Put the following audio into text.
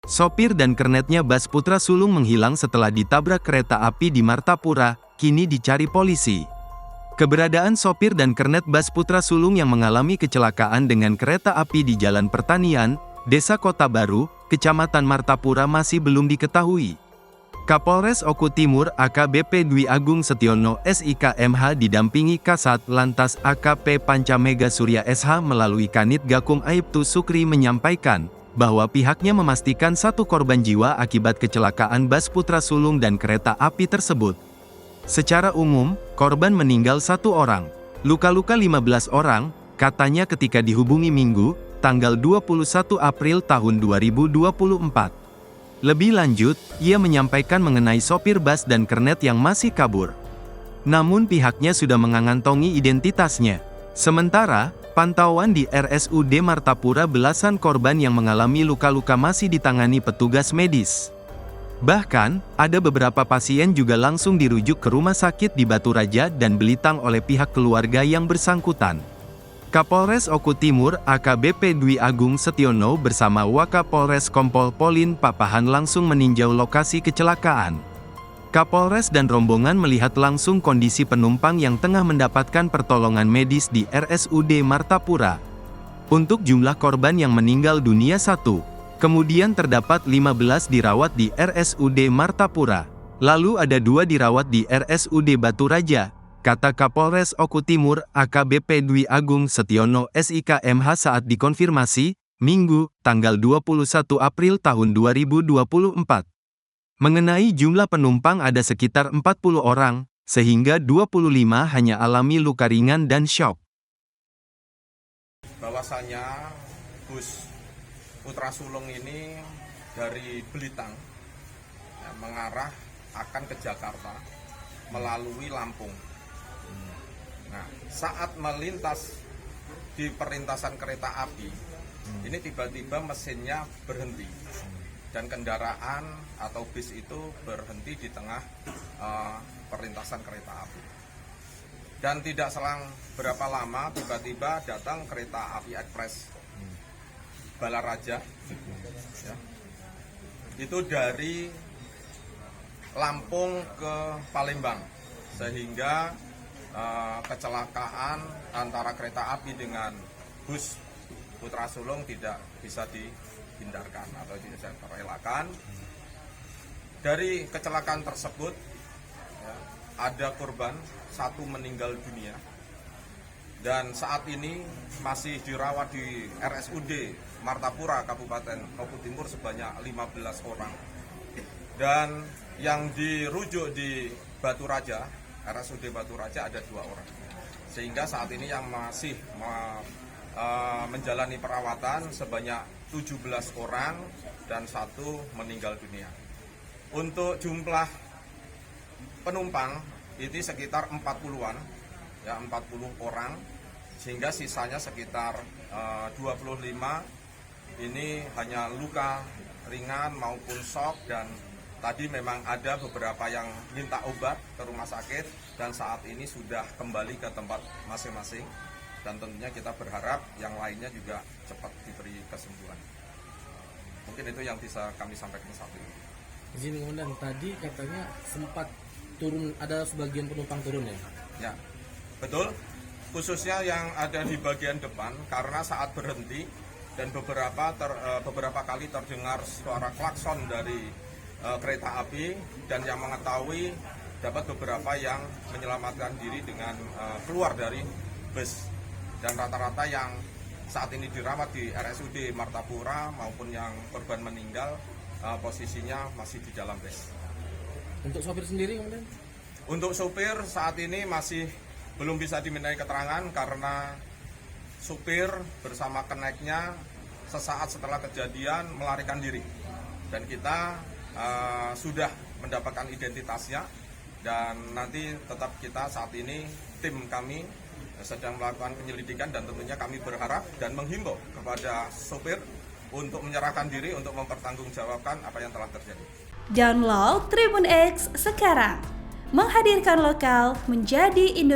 Sopir dan kernetnya Bas Putra Sulung menghilang setelah ditabrak kereta api di Martapura, kini dicari polisi. Keberadaan sopir dan kernet Bas Putra Sulung yang mengalami kecelakaan dengan kereta api di Jalan Pertanian, Desa Kota Baru, Kecamatan Martapura masih belum diketahui. Kapolres Oku Timur AKBP Dwi Agung Setiono SIK MH didampingi Kasat Lantas AKP Pancamega Surya SH melalui Kanit Gakum Aibtu Sukri menyampaikan bahwa pihaknya memastikan satu korban jiwa akibat kecelakaan Bas Putra Sulung dan kereta api tersebut. Secara umum, korban meninggal 1 orang, luka-luka 15 orang, katanya ketika dihubungi Minggu, tanggal 21 April tahun 2024. Lebih lanjut, ia menyampaikan mengenai sopir bas dan kernet yang masih kabur. Namun pihaknya sudah mengantongi identitasnya. Sementara, pantauan di RSUD Martapura belasan korban yang mengalami luka-luka masih ditangani petugas medis. Bahkan, ada beberapa pasien juga langsung dirujuk ke rumah sakit di Baturaja dan Belitang oleh pihak keluarga yang bersangkutan. Kapolres Oku Timur AKBP Dwi Agung Setiono bersama Wakapolres Kompol Polin Papahan langsung meninjau lokasi kecelakaan. Kapolres dan rombongan melihat langsung kondisi penumpang yang tengah mendapatkan pertolongan medis di RSUD Martapura. Untuk jumlah korban yang meninggal dunia 1, kemudian terdapat 15 dirawat di RSUD Martapura. Lalu ada 2 dirawat di RSUD Baturaja, kata Kapolres Oku Timur AKBP Dwi Agung Setiono SIK MH saat dikonfirmasi, Minggu, tanggal 21 April tahun 2024. Mengenai jumlah penumpang ada sekitar 40 orang, sehingga 25 hanya alami luka ringan dan syok. Bahwasanya bus Putra Sulung ini dari Belitang ya, mengarah akan ke Jakarta melalui Lampung. Nah, saat melintas di perlintasan kereta api, ini tiba-tiba mesinnya berhenti dan kendaraan atau bis itu berhenti di tengah perlintasan kereta api. Dan tidak selang berapa lama tiba-tiba datang kereta api ekspres Balaraja, ya. Itu dari Lampung ke Palembang, sehingga kecelakaan antara kereta api dengan bus Putra Sulung tidak bisa dihindarkan atau tidak bisa terelakkan. Dari kecelakaan tersebut ya, ada korban 1 meninggal dunia dan saat ini masih dirawat di RSUD Martapura Kabupaten Oku Timur sebanyak 15 orang dan yang dirujuk di Baturaja RSUD Baturaja ada 2 orang, sehingga saat ini yang masih menjalani perawatan sebanyak 17 orang dan 1 meninggal dunia. Untuk jumlah penumpang itu sekitar 40-an, ya 40 orang, sehingga sisanya sekitar 25 ini hanya luka ringan maupun shock, dan tadi memang ada beberapa yang minta obat ke rumah sakit dan saat ini sudah kembali ke tempat masing-masing, dan tentunya kita berharap yang lainnya juga cepat diberi kesembuhan. Mungkin itu yang bisa kami sampaikan saat ini. Izin Komandan, tadi katanya sempat turun, ada sebagian penumpang turun ya? Ya, betul. Khususnya yang ada di bagian depan karena saat berhenti dan beberapa kali terdengar suara klakson dari kereta api, dan yang mengetahui dapat beberapa yang menyelamatkan diri dengan keluar dari bus, dan rata-rata yang saat ini dirawat di RSUD Martapura maupun yang korban meninggal posisinya masih di dalam bus. Untuk sopir sendiri kemudian? Untuk sopir saat ini masih belum bisa dimintai keterangan karena supir bersama keneknya sesaat setelah kejadian melarikan diri, dan kita sudah mendapatkan identitasnya, dan nanti tetap kita saat ini tim kami sedang melakukan penyelidikan, dan tentunya kami berharap dan menghimbau kepada sopir untuk menyerahkan diri untuk mempertanggungjawabkan apa yang telah terjadi. Download Tribun X sekarang, menghadirkan lokal menjadi Indonesia.